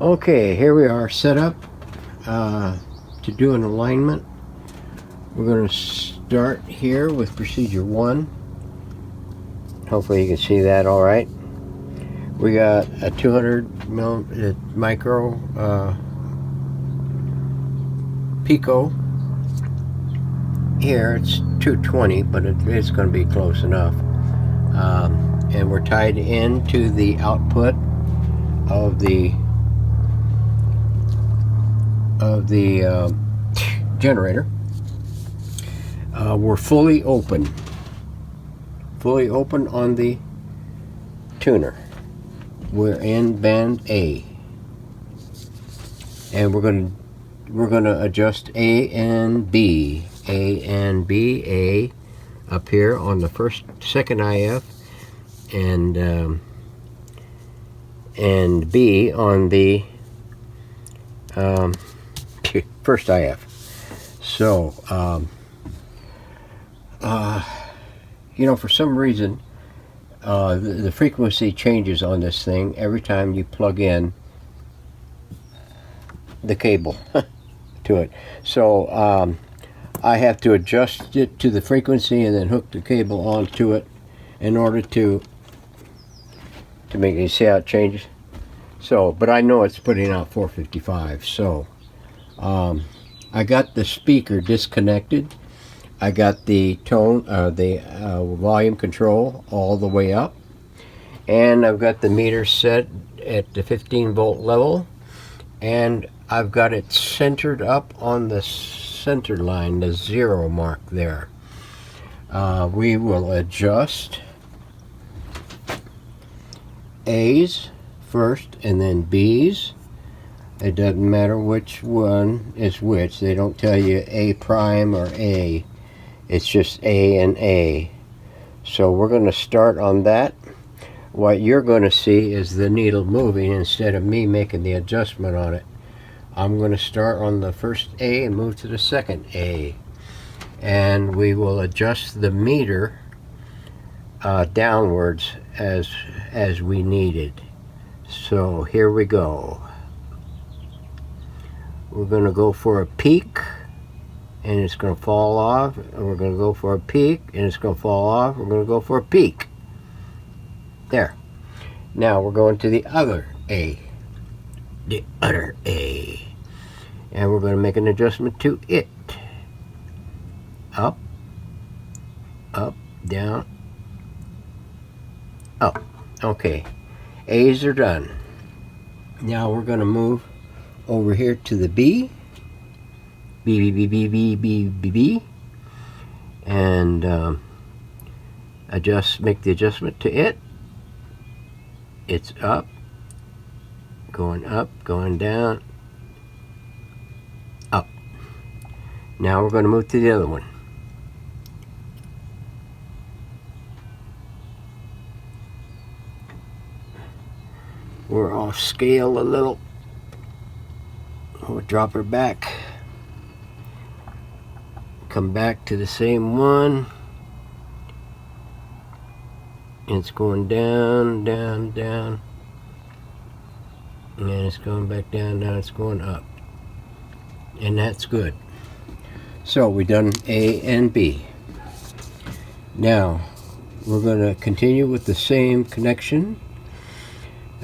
Okay, here we are set up to do an alignment. We're going to start here with procedure 1. Hopefully you can see that all right. We got a 200 micro pico. Here it's 220, but it's going to be close enough. And we're tied into the output of the generator. We're fully open on the tuner. We're in band A, and we're going to adjust A and B, A up here on the second IF, and B on the first IF. So, for some reason, the frequency changes on this thing every time you plug in the cable to it. So, I have to adjust it to the frequency and then hook the cable onto it in order to make it, see how it changes. So, but I know it's putting out 455. So, I got the speaker disconnected. I got the volume control all the way up, and I've got the meter set at the 15 volt level, and I've got it centered up on the center line, the 0 mark there. We will adjust A's first and then B's. It doesn't matter which one is which. They don't tell you A prime or A. It's just A and A. So we're going to start on that. What you're going to see is the needle moving instead of me making the adjustment on it. I'm going to start on the first A and move to the second A. And we will adjust the meter downwards as we need it. So here we go. We're going to go for a peak, and it's going to fall off. And we're going to go for a peak, and it's going to fall off. We're going to go for a peak. There. Now we're going to the other A. The other A. And we're going to make an adjustment to it. Up, up, down, up. Okay. A's are done. Now we're going to move over here to the B, B, and make the adjustment to it. It's up, going down, up. Now we're going to move to the other one. We're off scale a little. We'll drop her back. Come back to the same one. It's going down, down, down. And it's going back down, now it's going up. And that's good. So we've done A and B. Now we're going to continue with the same connection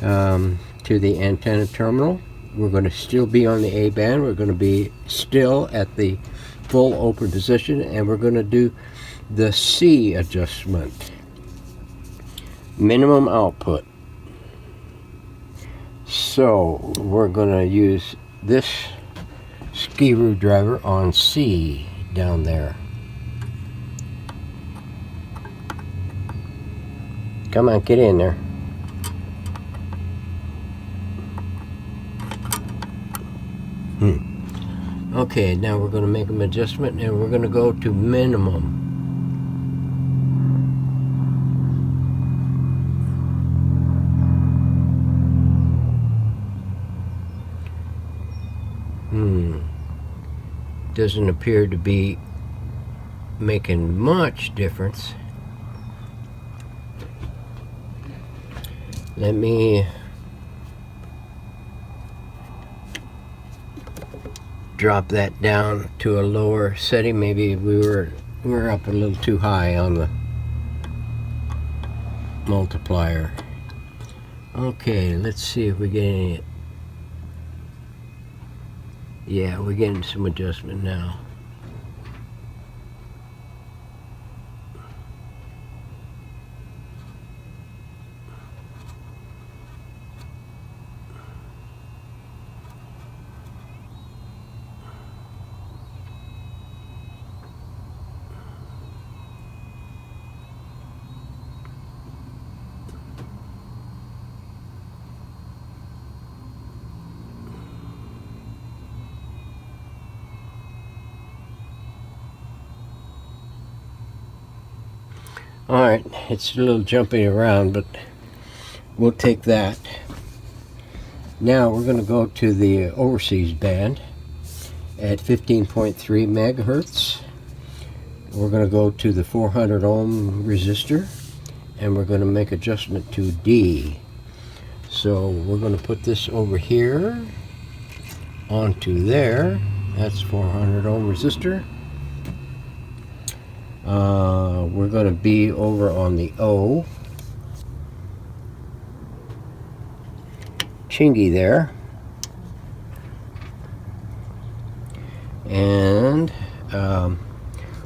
to the antenna terminal. We're going to still be on the A band. We're going to be still at the full open position, and we're going to do the C adjustment. Minimum output. So we're going to use this screwdriver on C down there. Come on, get in there. Okay, now we're going to make an adjustment, and we're going to go to minimum. Doesn't appear to be making much difference. Let me drop that down to a lower setting. Maybe we were up a little too high on the multiplier. Okay, let's see if we get any. Yeah, we're getting some adjustment now. Alright, it's a little jumping around, but we'll take that. Now we're going to go to the overseas band at 15.3 megahertz. We're going to go to the 400 ohm resistor, and we're going to make adjustment to D. So we're going to put this over here onto there. That's 400 ohm resistor. We're going to be over on the O. Chingy there. And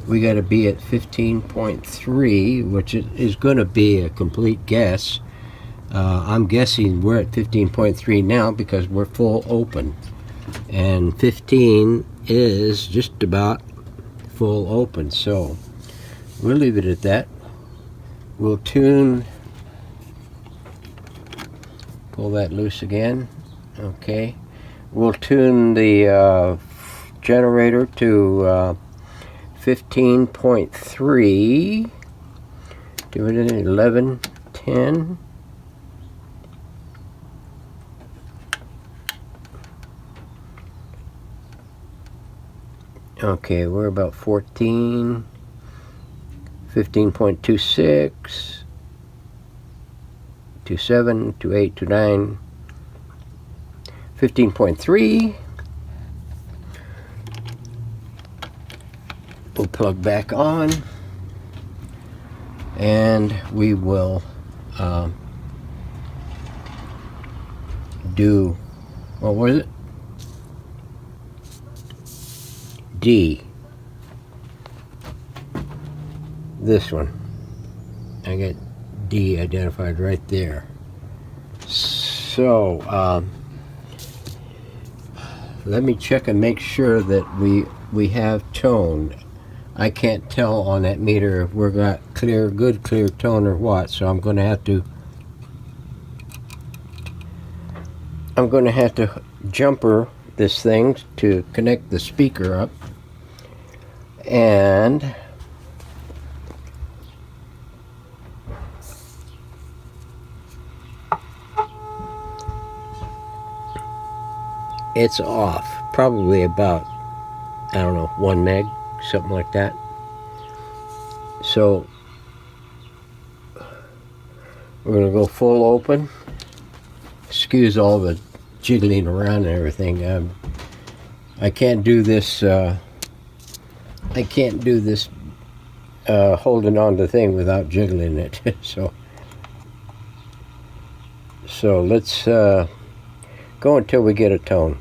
we got to be at 15.3, which is going to be a complete guess. I'm guessing we're at 15.3 now because we're full open. And 15 is just about full open. So we'll leave it at that. We'll tune, pull that loose again. Okay. We'll tune the generator to 15.3. Do it at 11:10. Okay, we're about 14. 15.26, 27, 28, 29, 15.3. We'll plug back on, and we will do, what was it? D. This one. I got D identified right there. So let me check and make sure that we have tone. I can't tell on that meter if we're got good clear tone or what, so I'm going to have to jumper this thing to connect the speaker up, and it's off, probably about, I don't know, 1 meg, something like that. So we're going to go full open. Excuse all the jiggling around and everything. I can't do this. Holding on to the thing without jiggling it. so let's go until we get a tone.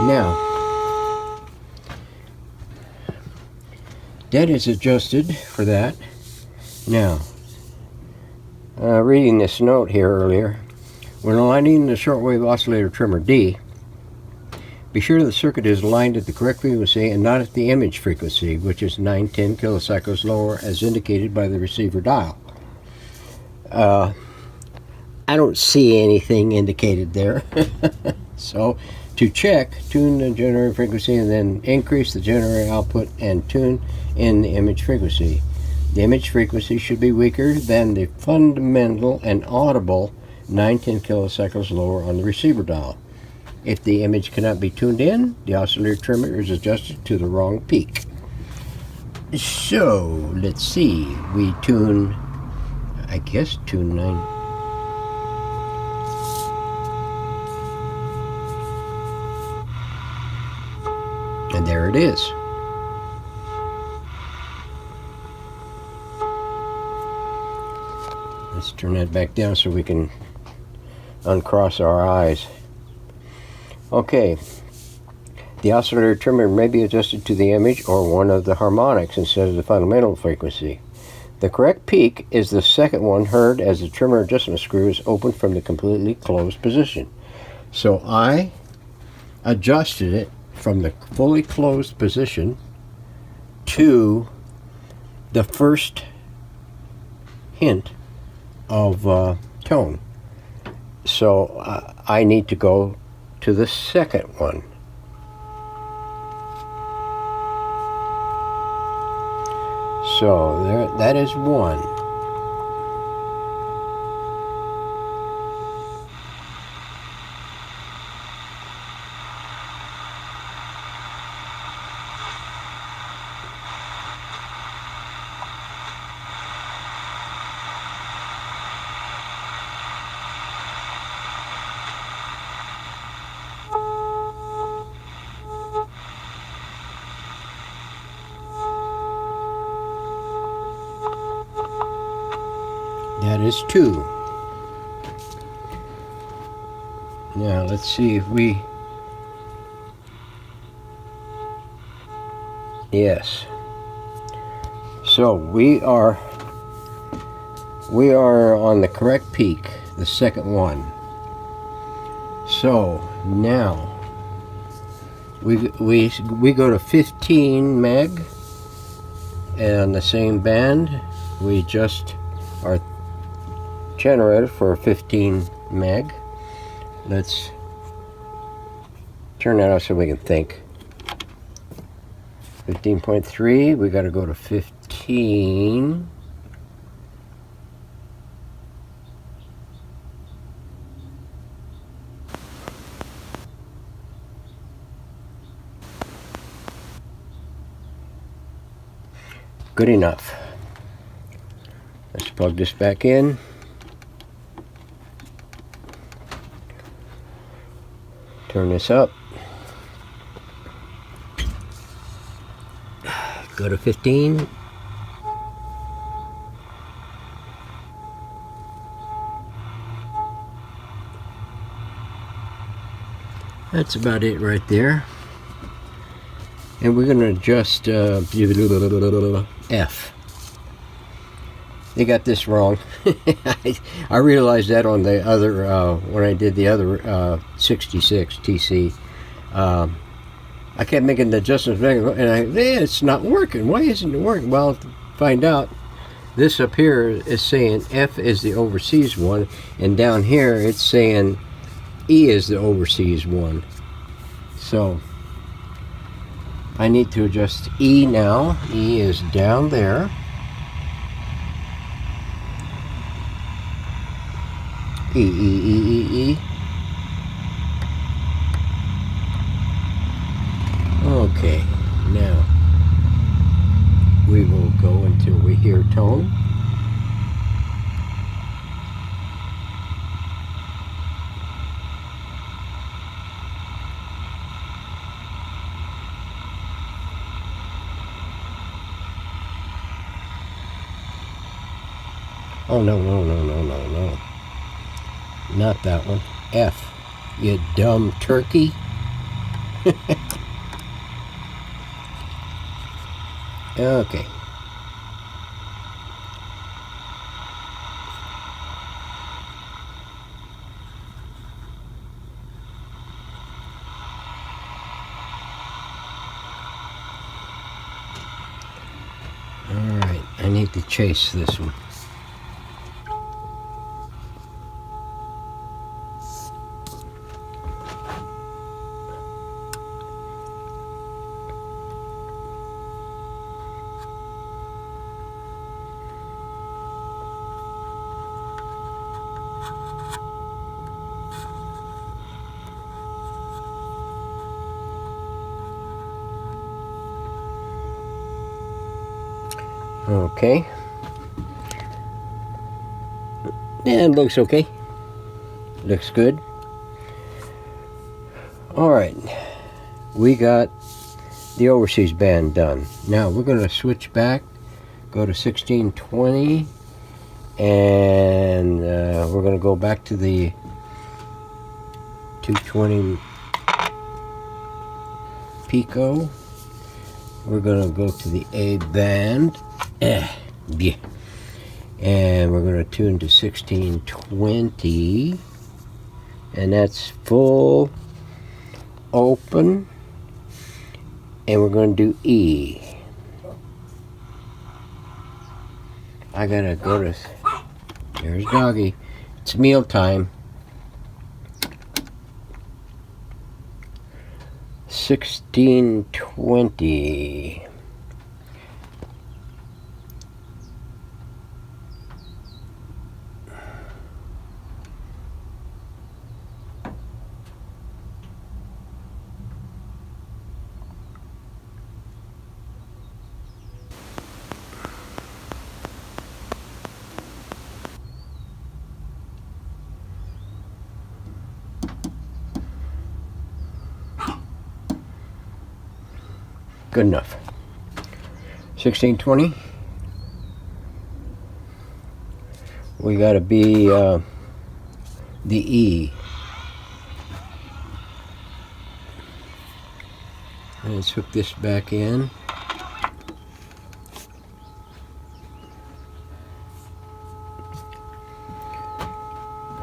Now, that is adjusted for that. Now, reading this note here earlier, when aligning the shortwave oscillator trimmer D, be sure the circuit is aligned at the correct frequency and not at the image frequency, which is 910 kilocycles lower as indicated by the receiver dial. I don't see anything indicated there. So to check, tune the generator frequency and then increase the generator output and tune in the image frequency. The image frequency should be weaker than the fundamental and audible 9-10 kilocycles lower on the receiver dial. If the image cannot be tuned in, the oscillator trimmer is adjusted to the wrong peak. So let's see, we tune, I guess tune 9. And there it is. Let's turn that back down so we can uncross our eyes. Okay. The oscillator trimmer may be adjusted to the image or one of the harmonics instead of the fundamental frequency. The correct peak is the second one heard as the trimmer adjustment screw is opened from the completely closed position. So I adjusted it from the fully closed position to the first hint of tone. So I need to go to the second one. So there, that is 1. That is 2. Now let's see if we... Yes. So we are on the correct peak, the second one. So now we go to 15 meg and the same band. We adjust our generator for 15 meg. Let's turn that off so we can think. 15.3, we got to go to 15. Good enough. Let's plug this back in. Turn this up. Go to 15. That's about it right there. And we're going to adjust F. They got this wrong. I realized that on the other, when I did the other 66 TC. I kept making the adjustments and it's not working. Why isn't it working? Well, to find out, this up here is saying F is the overseas one, and down here it's saying E is the overseas one. So I need to adjust E now. E is down there. E, E, E, E, E. Okay, now we will go until we hear tone. Oh, no, no, no, no, no, no. Not that one. F, you dumb turkey. Okay. Alright, I need to chase this one. Okay. Yeah, it looks okay. Looks good. Alright. We got the overseas band done. Now we're going to switch back. Go to 1620. And we're going to go back to the 220 Pico. We're going to go to the A band. Yeah. And we're going to tune to 1620. And that's full open. And we're going to do E. I got to go to... There's Doggy. It's meal time. 1620. Good enough. 1620. We got to be the E. Let's hook this back in.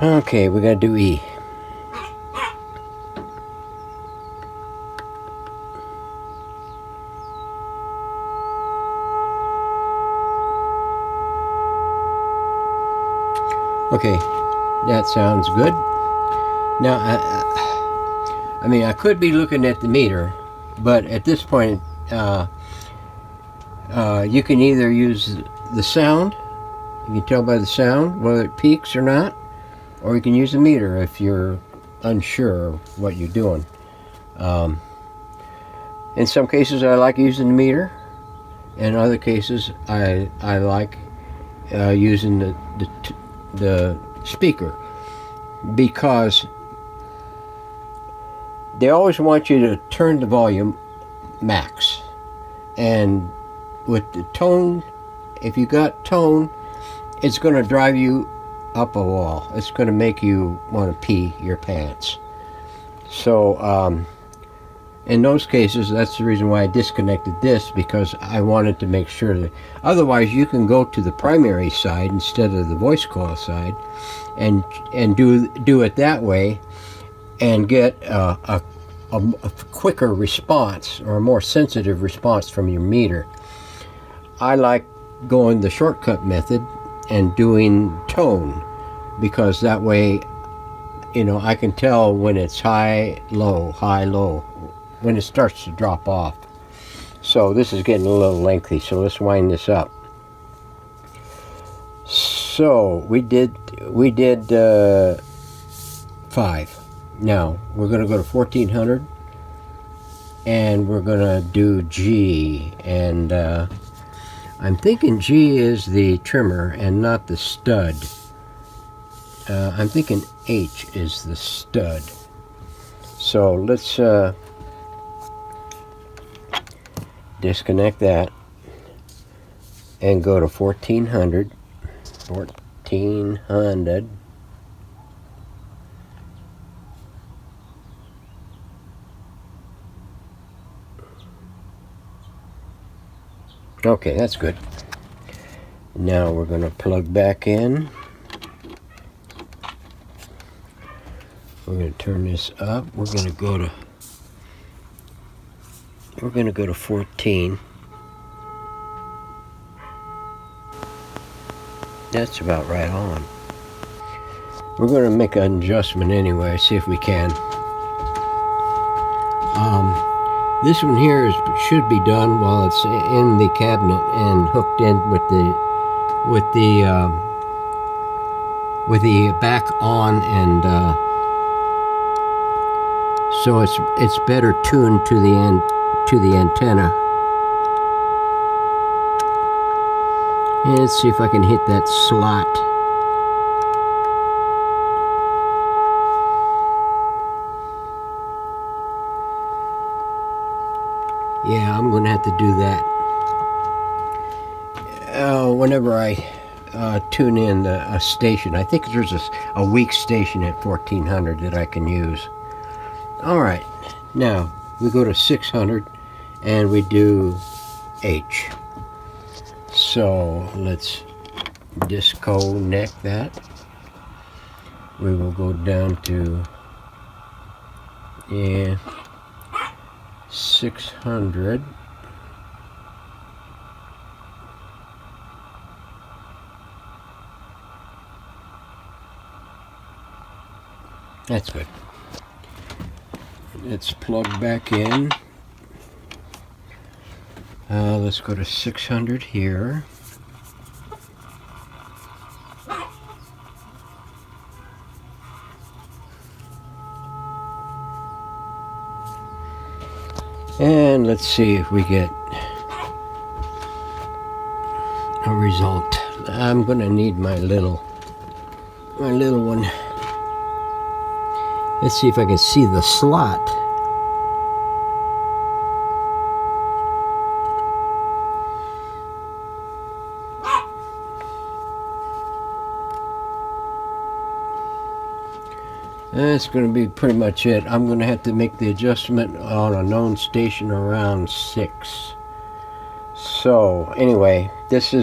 Okay, we got to do E. Okay, that sounds good. Now, I mean, I could be looking at the meter, but at this point, you can either use the sound. You can tell by the sound whether it peaks or not, or you can use the meter if you're unsure of what you're doing. In some cases, I like using the meter. In other cases, I like using the speaker, because they always want you to turn the volume max, and with the tone, if you got tone, it's going to drive you up a wall. It's going to make you want to pee your pants. So in those cases, that's the reason why I disconnected this, because I wanted to make sure that otherwise you can go to the primary side instead of the voice coil side and do it that way and get a quicker response, or a more sensitive response from your meter. I like going the shortcut method and doing tone, because that way, you know, I can tell when it's high, low, when it starts to drop off. So this is getting a little lengthy, so let's wind this up. So we did 5. Now we're going to go to 1400, and we're going to do G, and I'm thinking G is the trimmer and not the stud. I'm thinking H is the stud. So let's disconnect that and go to 1400. Okay, that's good. Now we're going to plug back in. We're going to turn this up. We're going to go to 14. That's about right on. We're going to make an adjustment anyway, see if we can. This one here should be done while it's in the cabinet and hooked in with the back on, and so it's better tuned to the antenna. And let's see if I can hit that slot. Yeah, I'm gonna have to do that. Whenever I tune in a station, I think there's a weak station at 1400 that I can use. Alright, now we go to 600 and we do H. So let's disconnect that. We will go down to 600. That's good. Let's plug back in. Let's go to 600 here. And let's see if we get a result. I'm gonna need my little one. Let's see if I can see the slot. That's going to be pretty much it. I'm going to have to make the adjustment on a known station around 6. So anyway, this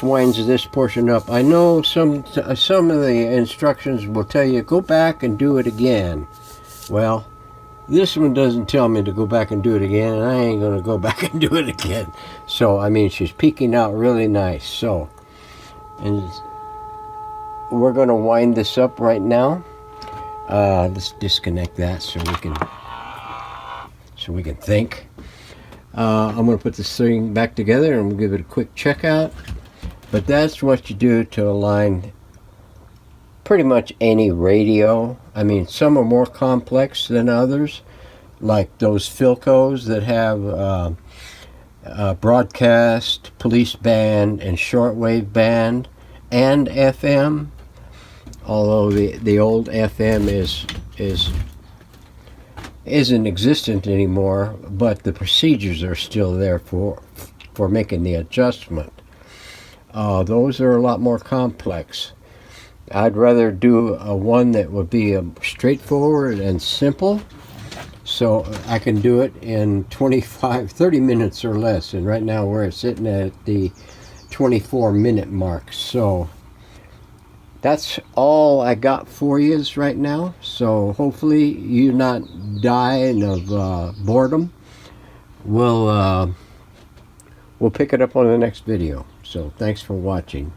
winds this portion up. I know some of the instructions will tell you go back and do it again. Well, this one doesn't tell me to go back and do it again, and I ain't going to go back and do it again. So I mean, she's peeking out really nice. So, and we're going to wind this up right now. Let's disconnect that so we can think. I'm going to put this thing back together and we'll give it a quick checkout. But that's what you do to align pretty much any radio. I mean, some are more complex than others, like those Philcos that have broadcast, police band, and shortwave band, and FM. Although the old FM isn't existent anymore, but the procedures are still there for making the adjustment. Those are a lot more complex. I'd rather do one that would be straightforward and simple, so I can do it in 30 minutes or less. And right now we're sitting at the 24-minute mark. So that's all I got for you right now. So hopefully you're not dying of boredom. We'll pick it up on the next video. So thanks for watching.